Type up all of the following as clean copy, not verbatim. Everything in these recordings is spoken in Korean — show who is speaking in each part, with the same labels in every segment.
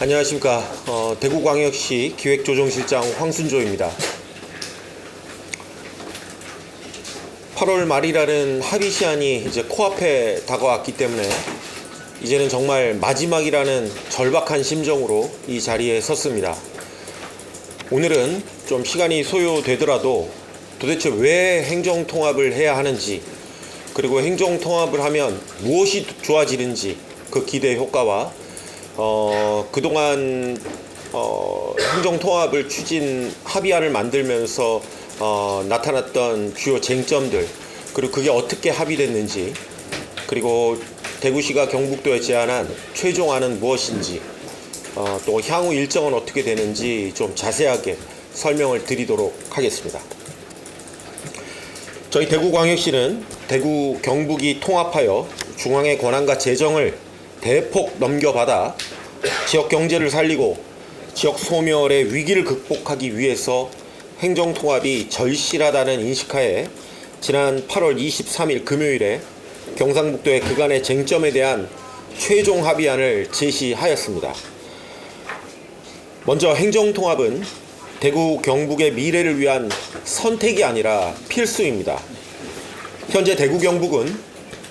Speaker 1: 안녕하십니까. 대구광역시 기획조정실장 황순조입니다. 8월 말이라는 합의 시한이 이제 코앞에 다가왔기 때문에 이제는 정말 마지막이라는 절박한 심정으로 이 자리에 섰습니다. 오늘은 좀 시간이 소요되더라도 도대체 왜 행정통합을 해야 하는지, 그리고 행정통합을 하면 무엇이 좋아지는지 그 기대 효과와 그동안 행정통합을 추진 합의안을 만들면서 나타났던 주요 쟁점들, 그리고 그게 어떻게 합의됐는지, 그리고 대구시가 경북도에 제안한 최종안은 무엇인지, 또 향후 일정은 어떻게 되는지 좀 자세하게 설명을 드리도록 하겠습니다. 저희 대구광역시는 대구 경북이 통합하여 중앙의 권한과 재정을 대폭 넘겨받아 지역 경제를 살리고 지역 소멸의 위기를 극복하기 위해서 행정통합이 절실하다는 인식하에 지난 8월 23일 금요일에 경상북도의 그간의 쟁점에 대한 최종 합의안을 제시하였습니다. 먼저 행정통합은 대구 경북의 미래를 위한 선택이 아니라 필수입니다. 현재 대구 경북은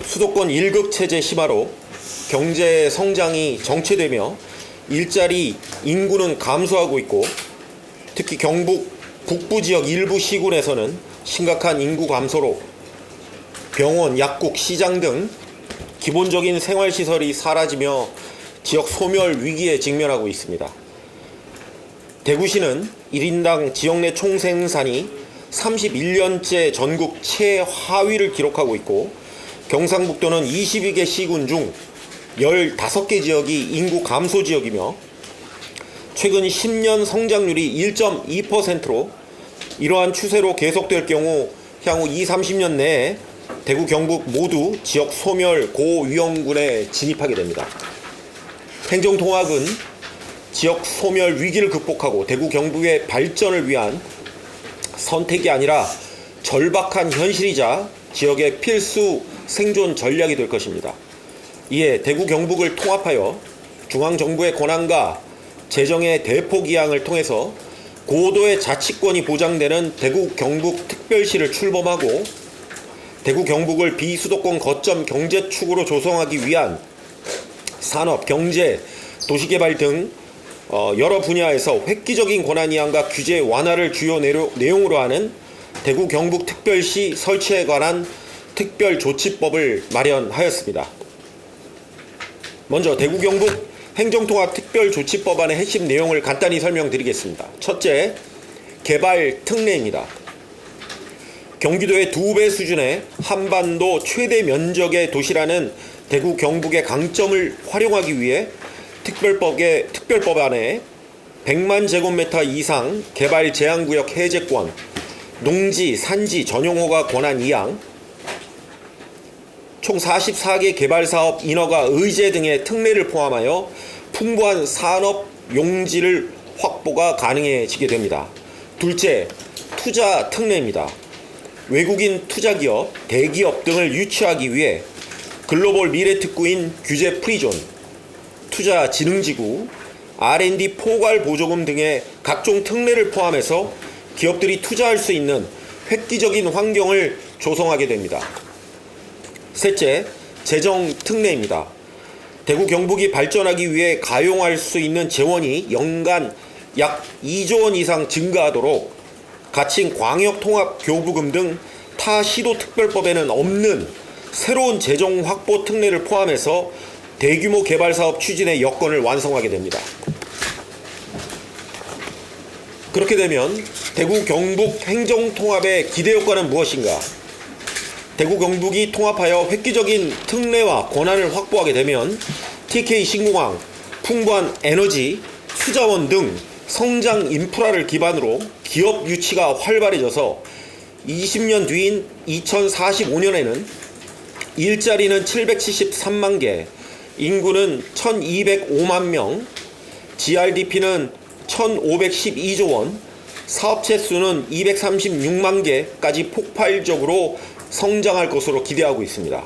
Speaker 1: 수도권 1급 체제 심화로 경제 성장이 정체되며 일자리 인구는 감소하고 있고, 특히 경북 북부 지역 일부 시군에서는 심각한 인구 감소로 병원, 약국, 시장 등 기본적인 생활시설이 사라지며 지역 소멸 위기에 직면하고 있습니다. 대구시는 1인당 지역 내 총생산이 31년째 전국 최하위를 기록하고 있고, 경상북도는 22개 시군 중 15개 지역이 인구 감소 지역이며 최근 10년 성장률이 1.2%로 이러한 추세로 계속될 경우 향후 20-30년 내에 대구 경북 모두 지역 소멸 고위험군에 진입하게 됩니다. 행정통합은 지역 소멸 위기를 극복하고 대구 경북의 발전을 위한 선택이 아니라 절박한 현실이자 지역의 필수 생존 전략이 될 것입니다. 이에 대구 경북을 통합하여 중앙정부의 권한과 재정의 대폭 이양을 통해서 고도의 자치권이 보장되는 대구 경북 특별시를 출범하고 대구 경북을 비수도권 거점 경제축으로 조성하기 위한 산업, 경제, 도시개발 등 여러 분야에서 획기적인 권한 이양과 규제 완화를 주요 내용으로 하는 대구 경북 특별시 설치에 관한 특별조치법을 마련하였습니다. 먼저 대구 경북 행정통합 특별조치법안의 핵심 내용을 간단히 설명드리겠습니다. 첫째, 개발 특례입니다. 경기도의 2배 수준의 한반도 최대 면적의 도시라는 대구 경북의 강점을 활용하기 위해 특별법안에 100만 제곱미터 이상 개발 제한구역 해제권, 농지, 산지 전용허가 권한 이양, 총 44개 개발사업 인허가 의제 등의 특례를 포함하여 풍부한 산업 용지를 확보가 가능해지게 됩니다. 둘째, 투자 특례입니다. 외국인 투자기업, 대기업 등을 유치하기 위해 글로벌 미래특구인 규제 프리존, 투자진흥지구, R&D 포괄 보조금 등의 각종 특례를 포함해서 기업들이 투자할 수 있는 획기적인 환경을 조성하게 됩니다. 셋째, 재정 특례입니다. 대구 경북이 발전하기 위해 가용할 수 있는 재원이 연간 약 2조 원 이상 증가하도록 가칭 광역통합교부금 등 타 시도특별법에는 없는 새로운 재정 확보 특례를 포함해서 대규모 개발사업 추진의 여건을 완성하게 됩니다. 그렇게 되면 대구 경북 행정통합의 기대 효과는 무엇인가? 대구 경북이 통합하여 획기적인 특례와 권한을 확보하게 되면 TK 신공항, 풍부한 에너지, 수자원 등 성장 인프라를 기반으로 기업 유치가 활발해져서 20년 뒤인 2045년에는 일자리는 773만 개, 인구는 1205만 명, GRDP는 1512조 원, 사업체 수는 236만 개까지 폭발적으로 성장할 것으로 기대하고 있습니다.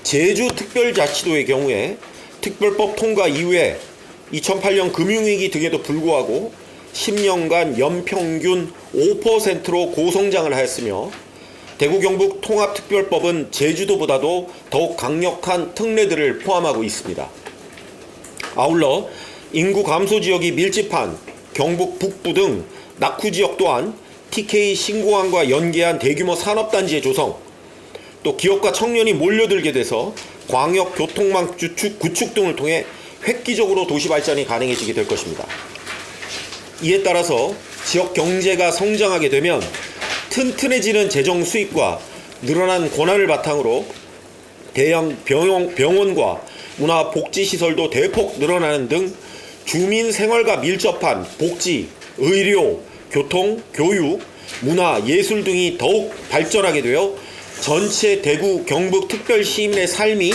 Speaker 1: 제주특별자치도의 경우에 특별법 통과 이후에 2008년 금융위기 등에도 불구하고 10년간 연평균 5%로 고성장을 하였으며 대구 경북 통합특별법은 제주도보다도 더욱 강력한 특례들을 포함하고 있습니다. 아울러 인구 감소 지역이 밀집한 경북 북부 등 낙후 지역 또한 TK 신공항과 연계한 대규모 산업단지의 조성, 또 기업과 청년이 몰려들게 돼서 광역 교통망 구축 등을 통해 획기적으로 도시 발전이 가능해지게 될 것입니다. 이에 따라서 지역 경제가 성장하게 되면 튼튼해지는 재정 수입과 늘어난 권한을 바탕으로 대형 병원과 문화복지시설도 대폭 늘어나는 등 주민 생활과 밀접한 복지, 의료, 교통, 교육, 문화, 예술 등이 더욱 발전하게 되어 전체 대구 경북 특별 시민의 삶이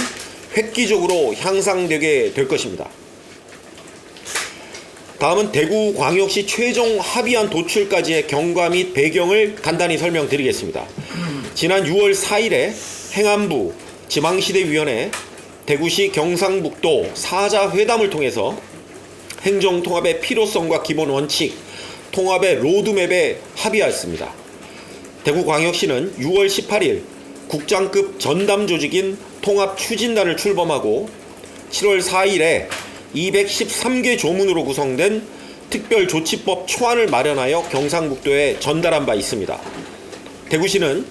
Speaker 1: 획기적으로 향상되게 될 것입니다. 다음은 대구광역시 최종 합의안 도출까지의 경과 및 배경을 간단히 설명드리겠습니다. 지난 6월 4일에 행안부, 지방시대위원회, 대구시 경상북도 사자회담을 통해서 행정통합의 필요성과 기본 원칙, 통합의 로드맵에 합의하였습니다. 대구광역시는 6월 18일 국장급 전담 조직인 통합추진단을 출범하고 7월 4일에 213개 조문으로 구성된 특별조치법 초안을 마련하여 경상북도에 전달한 바 있습니다. 대구시는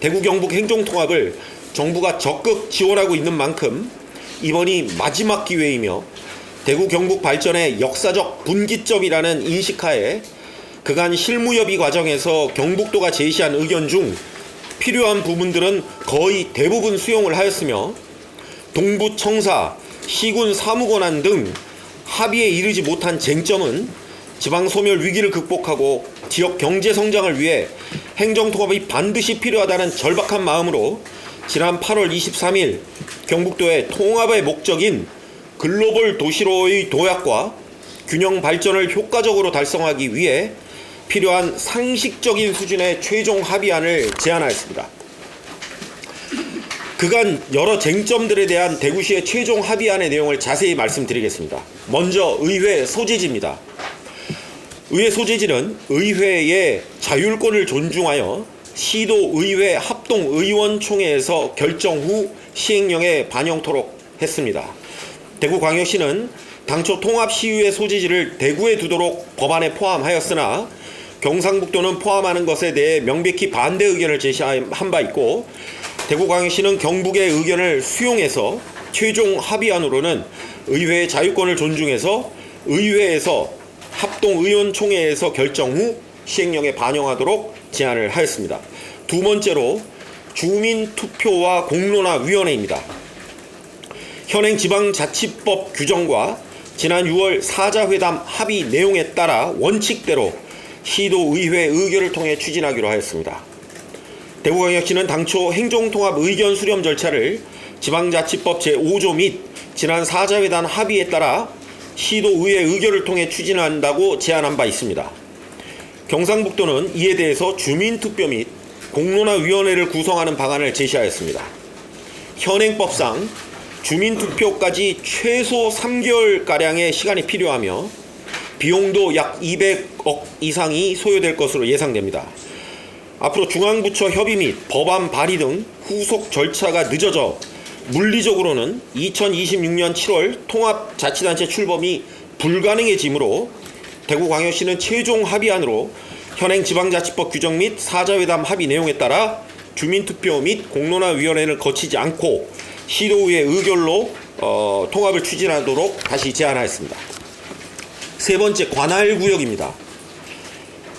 Speaker 1: 대구 경북 행정통합을 정부가 적극 지원하고 있는 만큼 이번이 마지막 기회이며 대구 경북 발전의 역사적 분기점이라는 인식하에 그간 실무협의 과정에서 경북도가 제시한 의견 중 필요한 부분들은 거의 대부분 수용을 하였으며 동부청사, 시군 사무권한 등 합의에 이르지 못한 쟁점은 지방소멸 위기를 극복하고 지역 경제 성장을 위해 행정통합이 반드시 필요하다는 절박한 마음으로 지난 8월 23일 경북도의 통합의 목적인 글로벌 도시로의 도약과 균형 발전을 효과적으로 달성하기 위해 필요한 상식적인 수준의 최종 합의안을 제안하였습니다. 그간 여러 쟁점들에 대한 대구시의 최종 합의안의 내용을 자세히 말씀드리겠습니다. 먼저 의회 소재지입니다. 의회 소재지는 의회의 자율권을 존중하여 시도의회 합동의원총회에서 결정 후 시행령에 반영토록 했습니다. 대구광역시는 당초 통합시의회 소재지를 대구에 두도록 법안에 포함하였으나 경상북도는 포함하는 것에 대해 명백히 반대 의견을 제시한 바 있고 대구광역시는 경북의 의견을 수용해서 최종 합의안으로는 의회의 자유권을 존중해서 의회에서 합동의원총회에서 결정 후 시행령에 반영하도록 제안을 하였습니다. 두 번째로 주민투표와 공론화위원회입니다. 현행 지방자치법 규정과 지난 6월 사자회담 합의 내용에 따라 원칙대로 시도의회 의결을 통해 추진하기로 하였습니다. 대구광역시는 당초 행정통합 의견 수렴 절차를 지방자치법 제5조 및 지난 사자회담 합의에 따라 시도의회 의결을 통해 추진한다고 제안한 바 있습니다. 경상북도는 이에 대해서 주민투표 및 공론화위원회를 구성하는 방안을 제시하였습니다. 현행법상 주민투표까지 최소 3개월가량의 시간이 필요하며 비용도 약 200억 이상이 소요될 것으로 예상됩니다. 앞으로 중앙부처 협의 및 법안 발의 등 후속 절차가 늦어져 물리적으로는 2026년 7월 통합자치단체 출범이 불가능해지므로 대구광역시는 최종 합의안으로 현행 지방자치법 규정 및 사자회담 합의 내용에 따라 주민투표 및 공론화위원회를 거치지 않고 시도의회 의결로 통합을 추진하도록 다시 제안하였습니다. 세 번째, 관할구역입니다.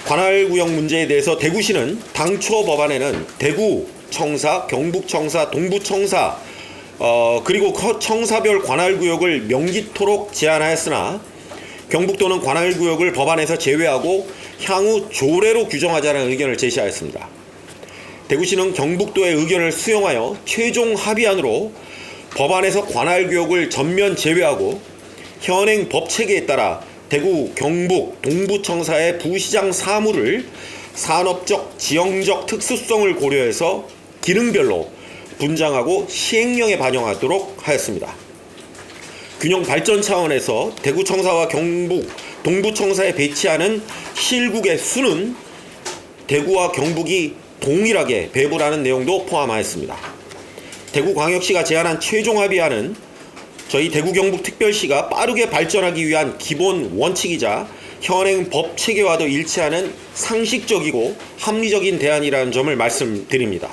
Speaker 1: 관할구역 문제에 대해서 대구시는 당초 법안에는 대구청사, 경북청사, 동부청사 그리고 청사별 관할구역을 명기토록 제안하였으나 경북도는 관할구역을 법안에서 제외하고 향후 조례로 규정하자는 의견을 제시하였습니다. 대구시는 경북도의 의견을 수용하여 최종 합의안으로 법안에서 관할구역을 전면 제외하고 현행 법체계에 따라 대구, 경북, 동부청사의 부시장 사무를 산업적, 지형적 특수성을 고려해서 기능별로 분장하고 시행령에 반영하도록 하였습니다. 균형 발전 차원에서 대구청사와 경북 동부청사에 배치하는 실국의 수는 대구와 경북이 동일하게 배분하는 내용도 포함하였습니다. 대구광역시가 제안한 최종 합의안은 저희 대구 경북 특별시가 빠르게 발전하기 위한 기본 원칙이자 현행 법 체계와도 일치하는 상식적이고 합리적인 대안이라는 점을 말씀드립니다.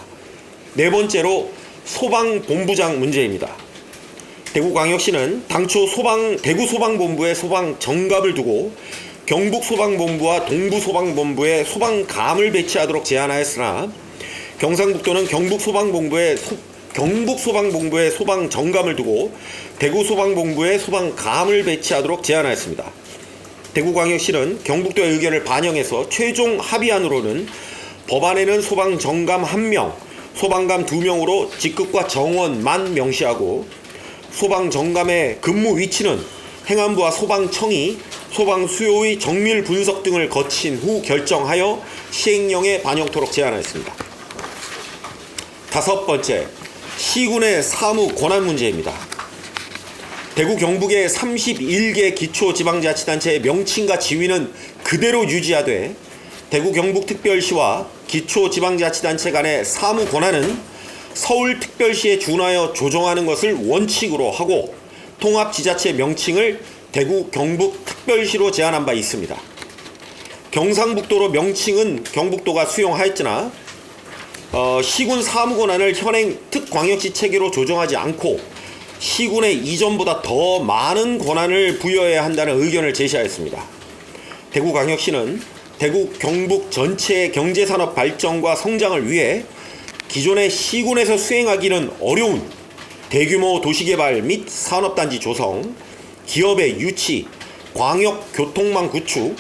Speaker 1: 네 번째로 소방본부장 문제입니다. 대구광역시는 당초 대구 소방본부에 소방정갑을 두고 경북 소방본부와 동부 소방본부에 소방감을 배치하도록 제안하였으나 경상북도는 경북 소방본부에 소방정감을 두고 대구 소방본부에 소방감을 배치하도록 제안하였습니다. 대구광역시는 경북도의 의견을 반영해서 최종 합의안으로는 법안에는 소방정감 1명, 소방감 2명으로 직급과 정원만 명시하고 소방정감의 근무 위치는 행안부와 소방청이 소방 수요의 정밀 분석 등을 거친 후 결정하여 시행령에 반영토록 제안하였습니다. 다섯 번째, 시군의 사무 권한 문제입니다. 대구 경북의 31개 기초지방자치단체의 명칭과 지위는 그대로 유지하되 대구 경북특별시와 기초지방자치단체 간의 사무 권한은 서울특별시에 준하여 조정하는 것을 원칙으로 하고 통합지자체 명칭을 대구 경북특별시로 제안한 바 있습니다. 경상북도로 명칭은 경북도가 수용하였으나 시군 사무 권한을 현행 특광역시 체계로 조정하지 않고 시군의 이전보다 더 많은 권한을 부여해야 한다는 의견을 제시하였습니다. 대구광역시는 대구 경북 전체의 경제산업 발전과 성장을 위해 기존의 시군에서 수행하기는 어려운 대규모 도시개발 및 산업단지 조성, 기업의 유치, 광역교통망 구축,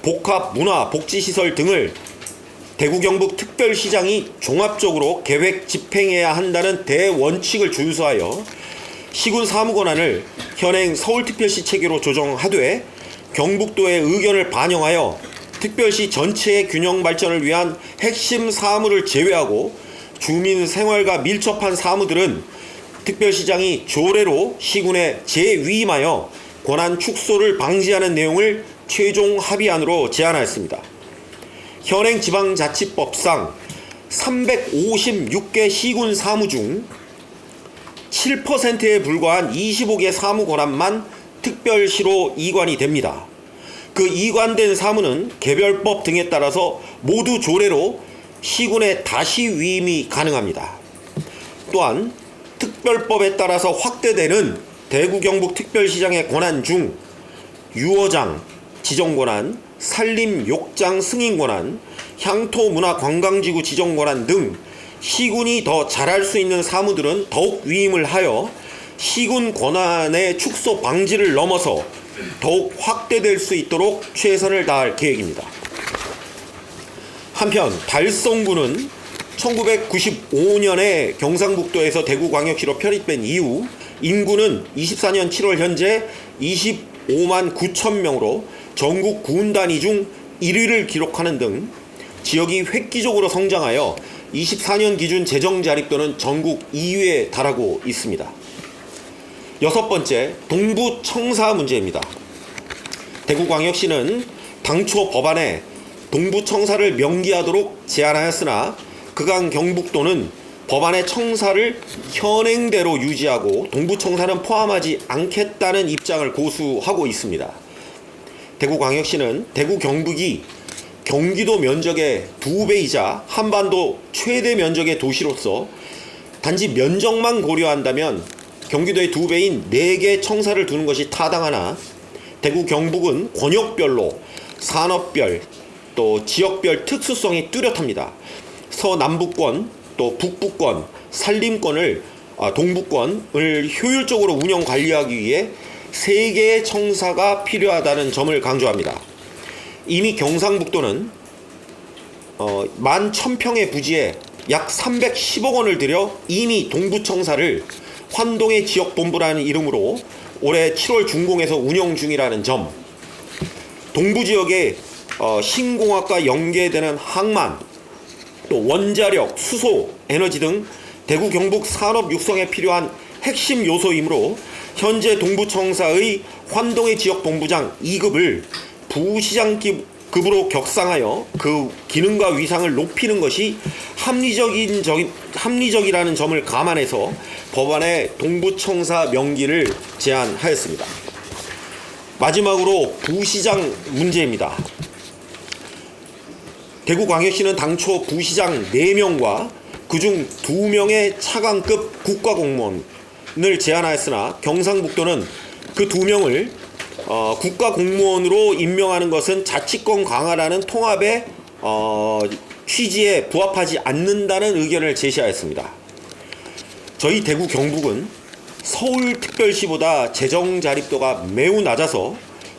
Speaker 1: 복합문화복지시설 등을 대구 경북 특별시장이 종합적으로 계획 집행해야 한다는 대원칙을 준수하여 시군 사무 권한을 현행 서울특별시 체계로 조정하되 경북도의 의견을 반영하여 특별시 전체의 균형 발전을 위한 핵심 사무를 제외하고 주민 생활과 밀접한 사무들은 특별시장이 조례로 시군에 재위임하여 권한 축소를 방지하는 내용을 최종 합의안으로 제안하였습니다. 현행 지방자치법상 356개 시군 사무 중 7%에 불과한 25개 사무 권한만 특별시로 이관이 됩니다. 그 이관된 사무는 개별법 등에 따라서 모두 조례로 시군에 다시 위임이 가능합니다. 또한 특별법에 따라서 확대되는 대구 경북 특별시장의 권한 중 유어장 지정권한, 산림욕장 승인권한, 향토문화관광지구 지정권한 등 시군이 더 잘할 수 있는 사무들은 더욱 위임을 하여 시군 권한의 축소 방지를 넘어서 더욱 확대될 수 있도록 최선을 다할 계획입니다. 한편 달성군은 1995년에 경상북도에서 대구광역시로 편입된 이후 인구는 24년 7월 현재 25만 9천 명으로 전국 군 단위 중 1위를 기록하는 등 지역이 획기적으로 성장하여 24년 기준 재정 자립도는 전국 2위에 달하고 있습니다. 여섯 번째, 동부청사 문제입니다. 대구광역시는 당초 법안에 동부청사를 명기하도록 제안하였으나 그간 경북도는 법안의 청사를 현행대로 유지하고 동부청사는 포함하지 않겠다는 입장을 고수하고 있습니다. 대구광역시는 대구 경북이 경기도 면적의 2배이자 한반도 최대 면적의 도시로서 단지 면적만 고려한다면 경기도의 2배인 4개 청사를 두는 것이 타당하나 대구 경북은 권역별로 산업별 또 지역별 특수성이 뚜렷합니다. 서남부권 또 북부권 동부권을 효율적으로 운영 관리하기 위해 3개의 청사가 필요하다는 점을 강조합니다. 이미 경상북도는 11,000평의 부지에 약 310억 원을 들여 이미 동부청사를 환동의 지역본부라는 이름으로 올해 7월 준공해서 운영 중이라는 점, 동부지역에 신공학과 연계되는 항만, 또 원자력, 수소, 에너지 등 대구 경북 산업 육성에 필요한 핵심 요소이므로 현재 동부청사의 환동의 지역본부장 2급을 부시장급으로 격상하여 그 기능과 위상을 높이는 것이 합리적이라는 점을 감안해서 법안에 동부청사 명기를 제안하였습니다. 마지막으로 부시장 문제입니다. 대구광역시는 당초 부시장 4명과 그중 2명의 차관급 국가공무원을 제안하였으나 경상북도는 그 2명을 국가공무원으로 임명하는 것은 자치권 강화라는 통합의 취지에 부합하지 않는다는 의견을 제시하였습니다. 저희 대구 경북은 서울특별시보다 재정 자립도가 매우 낮아서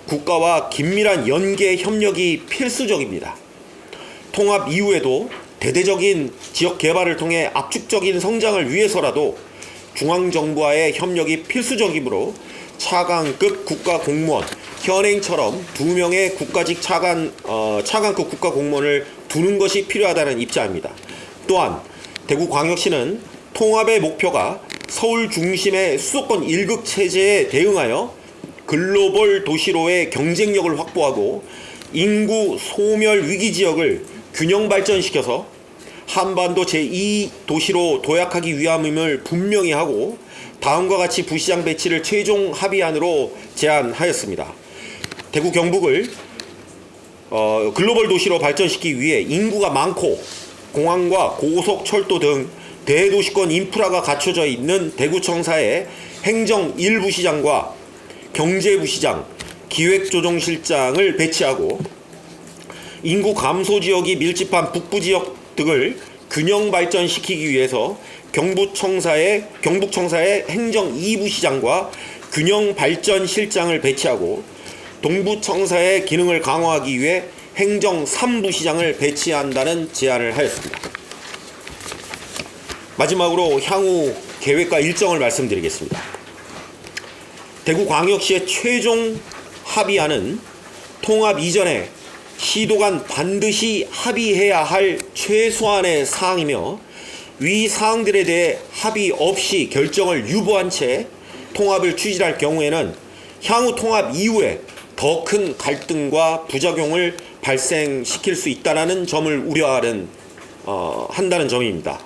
Speaker 1: 국가와 긴밀한 연계 협력이 필수적입니다. 통합 이후에도 대대적인 지역 개발을 통해 압축적인 성장을 위해서라도 중앙정부와의 협력이 필수적이므로 차관급 국가공무원, 현행처럼 2명의 국가직 차관급 국가공무원을 두는 것이 필요하다는 입장입니다. 또한 대구광역시는 통합의 목표가 서울 중심의 수도권 1급 체제에 대응하여 글로벌 도시로의 경쟁력을 확보하고 인구 소멸 위기 지역을 균형 발전시켜서 한반도 제2도시로 도약하기 위함임을 분명히 하고 다음과 같이 부시장 배치를 최종 합의안으로 제안하였습니다. 대구 경북을 글로벌 도시로 발전시키기 위해 인구가 많고 공항과 고속철도 등 대도시권 인프라가 갖춰져 있는 대구청사에 행정 1부시장과 경제부시장, 기획조정실장을 배치하고 인구 감소 지역이 밀집한 북부 지역 등을 균형 발전시키기 위해서 경북청사에 행정 2부시장과 균형 발전실장을 배치하고 동부청사의 기능을 강화하기 위해 행정 3부시장을 배치한다는 제안을 하였습니다. 마지막으로 향후 계획과 일정을 말씀드리겠습니다. 대구광역시의 최종 합의안은 통합 이전에 시도 간 반드시 합의해야 할 최소한의 사항이며 위 사항들에 대해 합의 없이 결정을 유보한 채 통합을 추진할 경우에는 향후 통합 이후에 더 큰 갈등과 부작용을 발생시킬 수 있다는 점을 한다는 점입니다.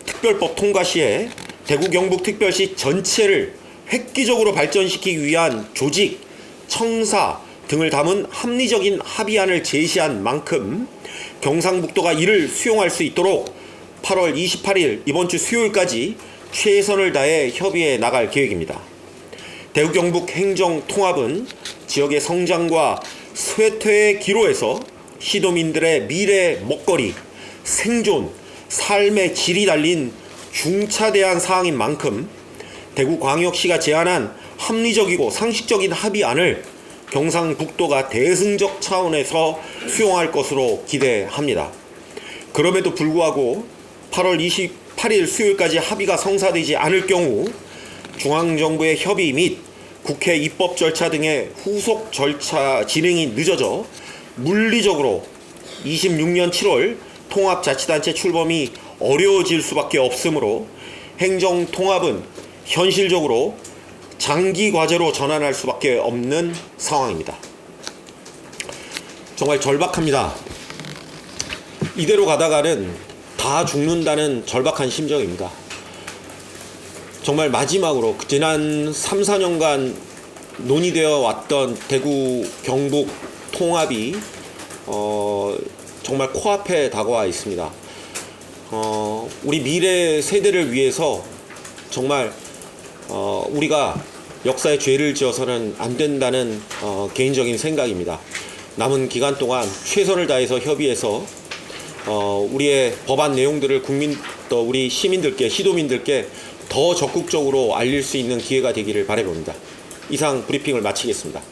Speaker 1: 특별법 통과 시에 대구 경북 특별시 전체를 획기적으로 발전시키기 위한 조직, 청사 등을 담은 합리적인 합의안을 제시한 만큼 경상북도가 이를 수용할 수 있도록 8월 28일 이번 주 수요일까지 최선을 다해 협의해 나갈 계획입니다. 대구 경북 행정 통합은 지역의 성장과 쇠퇴의 기로에서 시도민들의 미래 먹거리, 생존, 삶의 질이 달린 중차대한 사항인 만큼 대구광역시가 제안한 합리적이고 상식적인 합의안을 경상북도가 대승적 차원에서 수용할 것으로 기대합니다. 그럼에도 불구하고 8월 28일 수요일까지 합의가 성사되지 않을 경우 중앙정부의 협의 및 국회 입법 절차 등의 후속 절차 진행이 늦어져 물리적으로 26년 7월 통합자치단체 출범이 어려워질 수밖에 없으므로 행정통합은 현실적으로 장기 과제로 전환할 수밖에 없는 상황입니다. 정말 절박합니다. 이대로 가다가는 다 죽는다는 절박한 심정입니다. 정말 마지막으로 지난 3, 4년간 논의되어 왔던 대구 경북 통합이 정말 코앞에 다가와 있습니다. 우리 미래 세대를 위해서 정말 우리가 역사에 죄를 지어서는 안 된다는 개인적인 생각입니다. 남은 기간 동안 최선을 다해서 협의해서 우리의 법안 내용들을 또 우리 시민들께, 시도민들께 더 적극적으로 알릴 수 있는 기회가 되기를 바라봅니다. 이상 브리핑을 마치겠습니다.